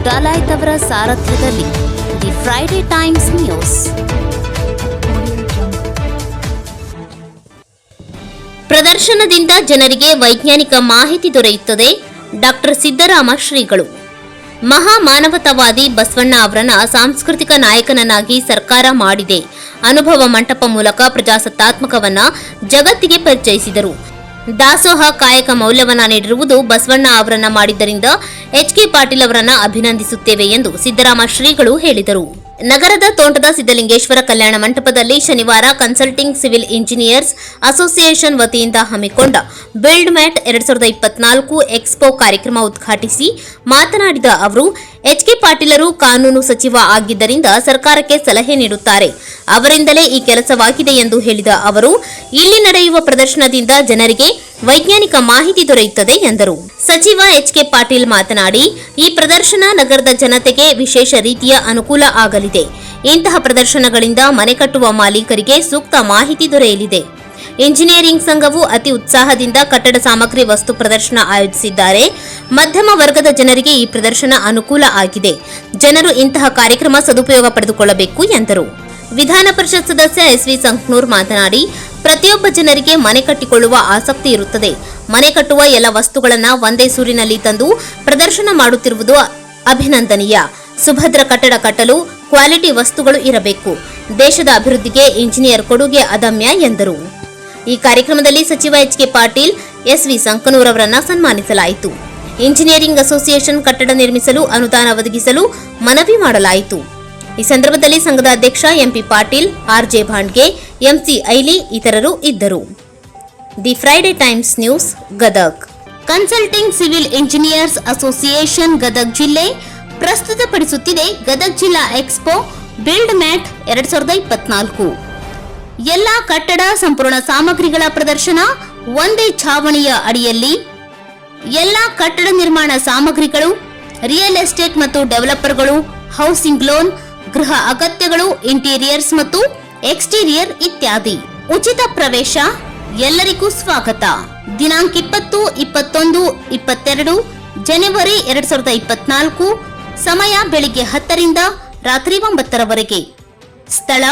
ಡಾಲಾಯ್ತ್ ಅವರ ಸಾರಥ್ಯದಲ್ಲಿ the Friday times news. ಪ್ರದರ್ಶನದಿಂದ ಜನರಿಗೆ ವೈಜ್ಞಾನಿಕ ಮಾಹಿತಿ ದೊರೆಯುತ್ತದೆ. ಡಾಕ್ಟರ್ ಸಿದ್ದರಾಮ ಶ್ರೀಗಳು. ಮಹಾ ಮಾನವತಾವಾದಿ ಬಸವಣ್ಣ ಅವರನ್ನ ಸಾಂಸ್ಕೃತಿಕ ನಾಯಕನನ್ನಾಗಿ ಸರ್ಕಾರ ಮಾಡಿದೆ. ಅನುಭವ ಮಂಟಪ ಮೂಲಕ ಪ್ರಜಾಸತ್ತಾತ್ಮಕವನ್ನ ಜಗತ್ತಿಗೆ ಪರಿಚಯಿಸಿದರು. ದಾಸೋಹ ಕಾಯಕ ಮೌಲ್ಯವನ್ನ ನೀಡಿರುವುದು ಬಸವಣ್ಣ ಅವರನ್ನ ಮಾಡಿದ್ದರಿಂದ ಎಚ್.ಕೆ. ಪಾಟೀಲ್ ಅವರನ್ನ ಅಭಿನಂದಿಸುತ್ತೇವೆ ಎಂದು ಸಿದ್ದರಾಮ ಶ್ರೀಗಳು ಹೇಳಿದರು. ನಗರದ ತೋಂಟದ ಸಿದ್ದಲಿಂಗೇಶ್ವರ ಕಲ್ಯಾಣ ಮಂಟಪದಲ್ಲಿ ಶನಿವಾರ ಕನ್ಸಲ್ಟಿಂಗ್ ಸಿವಿಲ್ ಇಂಜಿನಿಯರ್ಸ್ ಅಸೋಸಿಯೇಷನ್ ವತಿಯಿಂದ ಹಮ್ಮಿಕೊಂಡ ಬಿಲ್ಡ್ ಮ್ಯಾಟ್ 2024 ಎಕ್ಸ್ಪೋ ಕಾರ್ಯಕ್ರಮ ಉದ್ಘಾಟಿಸಿ ಮಾತನಾಡಿದ ಅವರು, ಎಚ್.ಕೆ. ಪಾಟೀಲರು ಕಾನೂನು ಸಚಿವ ಆಗಿದ್ದರಿಂದ ಸರ್ಕಾರಕ್ಕೆ ಸಲಹೆ ನೀಡುತ್ತಾರೆ. ಅವರಿಂದಲೇ ಈ ಕೆಲಸವಾಗಿದೆ ಎಂದು ಹೇಳಿದ ಅವರು, ಇಲ್ಲಿ ನಡೆಯುವ ಪ್ರದರ್ಶನದಿಂದ ಜನರಿಗೆ ವೈಜ್ಞಾನಿಕ ಮಾಹಿತಿ ದೊರೆಯುತ್ತದೆ ಎಂದರು. ಸಚಿವ ಎಚ್.ಕೆ. ಪಾಟೀಲ್ ಮಾತನಾಡಿ, ಈ ಪ್ರದರ್ಶನ ನಗರದ ಜನತೆಗೆ ವಿಶೇಷ ರೀತಿಯ ಅನುಕೂಲ ಆಗಲಿದೆ. ಇಂತಹ ಪ್ರದರ್ಶನಗಳಿಂದ ಮನೆ ಕಟ್ಟುವ ಮಾಲೀಕರಿಗೆ ಸೂಕ್ತ ಮಾಹಿತಿ ದೊರೆಯಲಿದೆ. ಇಂಜಿನಿಯರಿಂಗ್ ಸಂಘವು ಅತಿ ಉತ್ಸಾಹದಿಂದ ಕಟ್ಟಡ ಸಾಮಗ್ರಿ ವಸ್ತು ಪ್ರದರ್ಶನ ಆಯೋಜಿಸಿದ್ದಾರೆ. ಮಧ್ಯಮ ವರ್ಗದ ಜನರಿಗೆ ಈ ಪ್ರದರ್ಶನ ಅನುಕೂಲ ಆಗಿದೆ. ಜನರು ಇಂತಹ ಕಾರ್ಯಕ್ರಮ ಸದುಪಯೋಗ ಪಡೆದುಕೊಳ್ಳಬೇಕು ಎಂದರು. ವಿಧಾನ ಪರಿಷತ್ ಸದಸ್ಯ ಎಸ್.ವಿ. ಸಂಕನೂರ್ ಮಾತನಾಡಿ, ಪ್ರತಿಯೊಬ್ಬ ಜನರಿಗೆ ಮನೆ ಕಟ್ಟಿಕೊಳ್ಳುವ ಆಸಕ್ತಿ ಇರುತ್ತದೆ. ಮನೆ ಕಟ್ಟುವ ಎಲ್ಲ ವಸ್ತುಗಳನ್ನು ಒಂದೇ ಸೂರಿನಲ್ಲಿ ತಂದು ಪ್ರದರ್ಶನ ಮಾಡುತ್ತಿರುವುದು ಅಭಿನಂದನೀಯ. ಸುಭದ್ರ ಕಟ್ಟಡ ಕಟ್ಟಲು ಕ್ವಾಲಿಟಿ ವಸ್ತುಗಳು ಇರಬೇಕು. ದೇಶದ ಅಭಿವೃದ್ಧಿಗೆ ಇಂಜಿನಿಯರ್ ಕೊಡುಗೆ ಅದಮ್ಯ ಎಂದರು. ಈ ಕಾರ್ಯಕ್ರಮದಲ್ಲಿ ಸಚಿವ ಎಚ್.ಕೆ. ಪಾಟೀಲ್, ಎಸ್.ವಿ. ಸಂಕನೂರ್ ಅವರನ್ನು ಸನ್ಮಾನಿಸಲಾಯಿತು. ಇಂಜಿನಿಯರಿಂಗ್ ಅಸೋಸಿಯೇಷನ್ ಕಟ್ಟಡ ನಿರ್ಮಿಸಲು ಅನುದಾನ ಒದಗಿಸಲು ಮನವಿ ಮಾಡಲಾಯಿತು. ಈ ಸಂದರ್ಭದಲ್ಲಿ ಸಂಘದ ಅಧ್ಯಕ್ಷ ಎಂಪಿ ಪಾಟೀಲ್, ಆರ್.ಜೆ. ಭಾಂಡ್ಗೆ, ಎಂಸಿ ಐಲಿ ಇತರರು ಇದ್ದರು. The Friday times news, Gadag. Consulting civil engineers association Gadag ಜಿಲ್ಲೆ ಪ್ರಸ್ತುತಪಡಿಸುತ್ತಿದೆ ಗದಗ್ ಜಿಲ್ಲಾ ಎಕ್ಸ್ಪೋ ಬಿಲ್ಡ್ ಮ್ಯಾಟ್ 2024. ಎಲ್ಲಾ ಕಟ್ಟಡ ಸಂಪೂರ್ಣ ಸಾಮಗ್ರಿಗಳ ಪ್ರದರ್ಶನ ಒಂದೇ ಛಾವಣಿಯ ಅಡಿಯಲ್ಲಿ. ಎಲ್ಲಾ ಕಟ್ಟಡ ನಿರ್ಮಾಣ ಸಾಮಗ್ರಿಗಳು, ರಿಯಲ್ ಎಸ್ಟೇಟ್ ಮತ್ತು ಡೆವಲಪರ್ಗಳು, ಹೌಸಿಂಗ್ ಲೋನ್, ಗೃಹ ಅಗತ್ಯಗಳು, ಇಂಟೀರಿಯರ್ಸ್ ಮತ್ತು ಎಕ್ಸ್ಟೀರಿಯರ್ ಇತ್ಯಾದಿ. ಉಚಿತ ಪ್ರವೇಶ, ಎಲ್ಲರಿಗೂ ಸ್ವಾಗತ. ದಿನಾಂಕ 20, 21, 22 ಜನವರಿ 2024. ಸಮಯ ಬೆಳಿಗ್ಗೆ 10ರಿಂದ ರಾತ್ರಿ 9ರವರೆಗೆ. ಸ್ಥಳ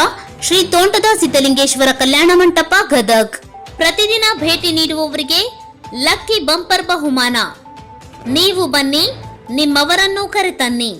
ಶ್ರೀ ತೋಂಟದ ಸಿದ್ದಲಿಂಗೇಶ್ವರ ಕಲ್ಯಾಣ ಮಂಟಪ, ಗದಗ್. ಪ್ರತಿದಿನ ಭೇಟಿ ನೀಡುವವರಿಗೆ ಲಕ್ಕಿ ಬಂಪರ್ ಬಹುಮಾನ. ನೀವು ಬನ್ನಿ, ನಿಮ್ಮವರನ್ನು ಕರೆತನ್ನಿ.